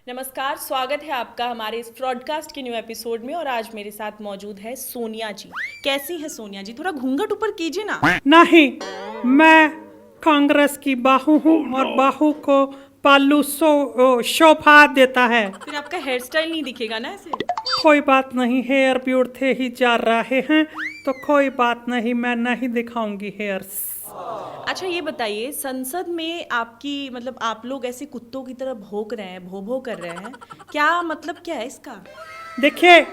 नमस्कार, स्वागत है आपका हमारे इस ब्रॉडकास्ट के न्यू एपिसोड में। और आज मेरे साथ मौजूद है सोनिया जी। कैसी है सोनिया जी? थोड़ा घूंघट ऊपर कीजिए ना। नहीं, मैं कांग्रेस की बहू हूँ और बहू को पालू शोभा देता है। फिर आपका हेयर स्टाइल नहीं दिखेगा ना ऐसे। कोई बात नहीं, हेयर भी उड़ते ही जा रहे हैं तो कोई बात नहीं, मैं नहीं दिखाऊंगी हेयर्स। अच्छा ये बताइए, संसद में आपकी मतलब आप लोग ऐसे कुत्तों की तरह भौंक रहे हैं, भो भो कर रहे हैं, क्या मतलब क्या है इसका? देखिए,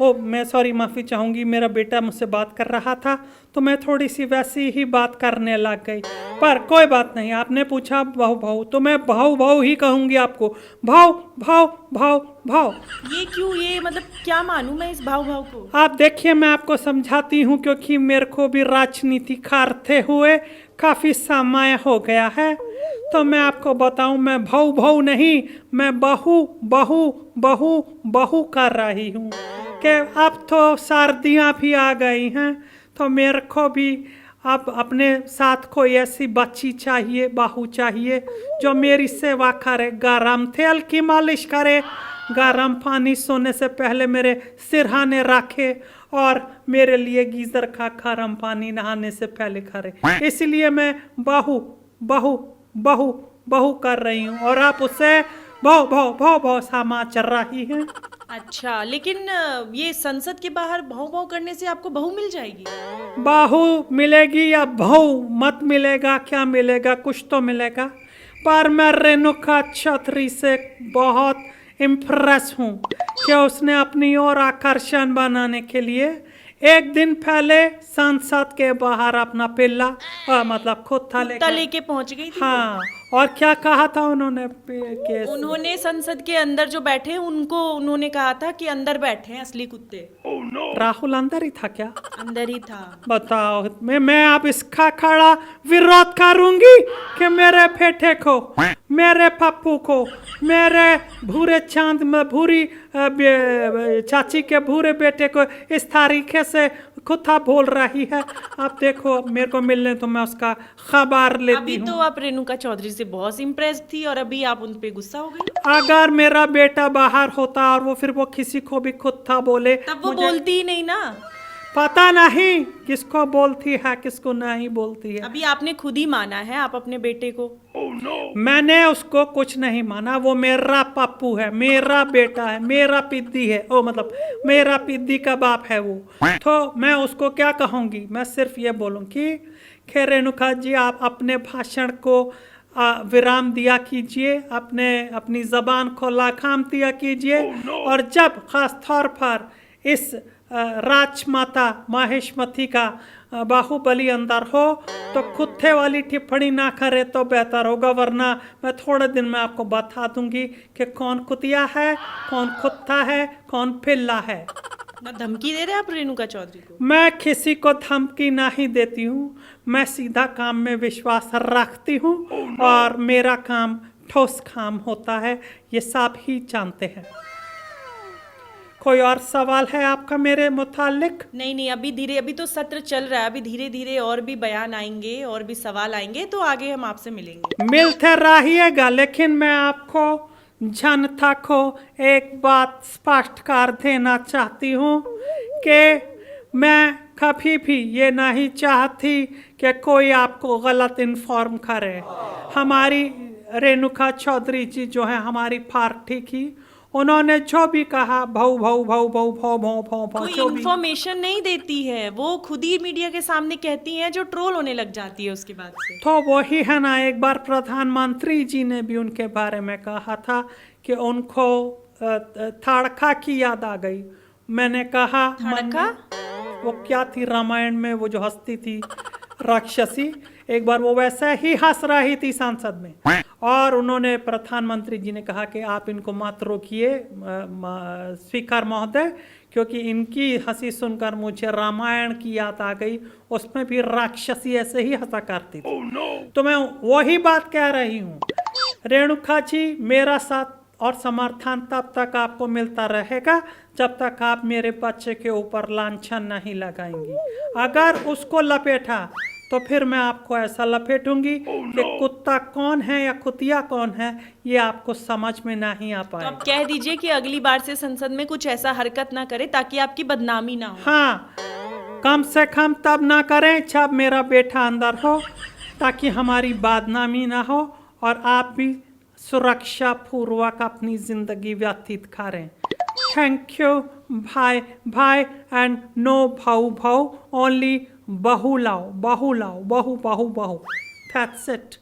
मैं सॉरी, माफ़ी चाहूँगी, मेरा बेटा मुझसे बात कर रहा था तो मैं थोड़ी सी वैसी ही बात करने लग गई। पर कोई बात नहीं, आपने पूछा भाव भाव तो मैं भाव भाव ही कहूँगी आपको। भाव भाव भाव भाव। ये क्यों? ये मतलब क्या मानूं मैं इस भाव भाव को? आप देखिए, मैं आपको समझाती हूँ, क्योंकि मेरे को भी राजनीति करते हुए काफ़ी समय हो गया है। तो मैं आपको बताऊँ, मैं भाव भाव नहीं, मैं बहू बहू बहू बहू कर रही हूँ कि अब तो सर्दियाँ भी आ गई हैं, तो मेरे को भी अब अपने साथ कोई ऐसी बच्ची चाहिए, बहू चाहिए जो मेरी सेवा करे, गरम तेल की मालिश करे, गरम पानी सोने से पहले मेरे सिरहाने रखे और मेरे लिए गीजर का गर्म पानी नहाने से पहले करे। इसलिए मैं बहू बहू बहू बहू कर रही हूँ और आप उससे बहु बहु बहु बहु सामा चल रही हैं। अच्छा, लेकिन ये संसद के बाहर भाव भाव करने से आपको बहू मिल जाएगी? बहू मिलेगी या बहू मत मिलेगा, क्या मिलेगा? कुछ तो मिलेगा। पर मैं रेणुका चौधरी से बहुत इम्प्रेस हूँ कि उसने अपनी ओर आकर्षण बनाने के लिए एक दिन पहले संसद के बाहर अपना पिल्ला मतलब खुद था लेके पहुंच गई थी। हाँ, और क्या कहा था उन्होंने? उन्होंने संसद के अंदर जो बैठे हैं उनको उन्होंने कहा था कि अंदर बैठे हैं असली कुत्ते। राहुल अंदर ही था क्या? अंदर ही था। बताओ, मैं अब इसका खड़ा विरोध करूंगी कि मेरे बेटे को, मेरे पप्पू को, मेरे भूरे चांद में भूरी चाची के भूरे बेटे को इस तरीके से कुत्ता बोल रही है। आप देखो, मेरे को मिलने तो मैं उसका खबर लेती हूँ। अभी तो आप रेणुका चौधरी से बहुत इम्प्रेस थी और अभी आप उन पे गुस्सा हो गई। अगर मेरा बेटा बाहर होता और वो फिर वो किसी को भी कुत्ता बोले, तब वो बोलती ही नहीं ना। पता नहीं किसको बोलती है किसको नहीं बोलती है। अभी आपने खुद ही माना है आप अपने बेटे को। मैंने उसको कुछ नहीं माना, वो मेरा पप्पू है, मेरा बेटा है, मेरा पिद्दी है, मतलब मेरा पिद्दी का बाप है वो। तो मैं उसको क्या कहूँगी? मैं सिर्फ ये बोलूँगी कि रेणुका जी, आप अपने भाषण को विराम दिया कीजिए, अपनी ज़बान को लगाम दिया कीजिए। और जब खास तौर पर इस राजमाता माहेश्वती का बाहुबली अंदर हो तो कुत्ते वाली टिप्पणी ना करे तो बेहतर होगा, वरना मैं थोड़े दिन में आपको बता दूंगी कि कौन कुतिया है, कौन कुत्ता है, कौन पिल्ला है। ना धमकी दे रहे आप रेणुका चौधरी को? मैं किसी को धमकी नहीं देती हूँ, मैं सीधा काम में विश्वास रखती हूँ और मेरा काम ठोस काम होता है, ये सब ही जानते हैं। कोई और सवाल है आपका मेरे मुतालिक? नहीं, अभी तो सत्र चल रहा है, अभी धीरे धीरे और भी बयान आएंगे और भी सवाल आएंगे, तो आगे हम आपसे मिलेंगे। मिलते रहिएगा, लेकिन मैं आपको जनता को एक बात स्पष्ट कर देना चाहती हूँ कि मैं कभी भी ये नहीं चाहती कि कोई आपको गलत इन्फॉर्म करे। हमारी रेणुका चौधरी जी जो है हमारी पार्टी की, उन्होंने जो भी कहा भाव भाव भाव भाव भाव भाव भाव भाव, कोई इन्फॉर्मेशन नहीं देती है, वो खुद ही मीडिया के सामने कहती हैं जो ट्रोल होने लग जाती है उसके बाद से। तो वही है ना, एक बार प्रधानमंत्री जी ने भी उनके बारे में कहा था कि उनको थाड़का की याद आ गई। मैंने कहा थाड़का? वो क्या थी रामायण में, वो जो हंसती थी राक्षसी, एक बार वो वैसे ही हंस रही थी संसद में और उन्होंने प्रधानमंत्री जी ने कहा कि आप इनको मत रोकिए स्पीकर महोदय, क्योंकि इनकी हंसी सुनकर मुझे रामायण की याद आ गई, उसमें भी राक्षसी ऐसे ही हंसा करती थी। तो मैं वही बात कह रही हूँ रेणुका जी, मेरा साथ और समर्थन तब तक आपको मिलता रहेगा जब तक आप मेरे बच्चे के ऊपर लांछन नहीं लगाएंगी। अगर उसको लपेटा तो फिर मैं आपको ऐसा लपेटूंगी कि कुत्ता कौन है या कुतिया कौन है ये आपको समझ में नहीं आ तो पाएगा। आप कह दीजिए कि अगली बार से संसद में कुछ ऐसा हरकत ना करे ताकि आपकी बदनामी ना हो। हाँ, कम से कम तब ना करें जब मेरा बेटा अंदर हो, ताकि हमारी बदनामी ना हो और आप भी सुरक्षा पूर्वक अपनी जिंदगी व्यतीत करें। थैंक यू भाई भाई एंड नो भाऊ भाऊ, ओनली बहू लाओ बहू लाओ बहू बहू बहू, दैट्स इट।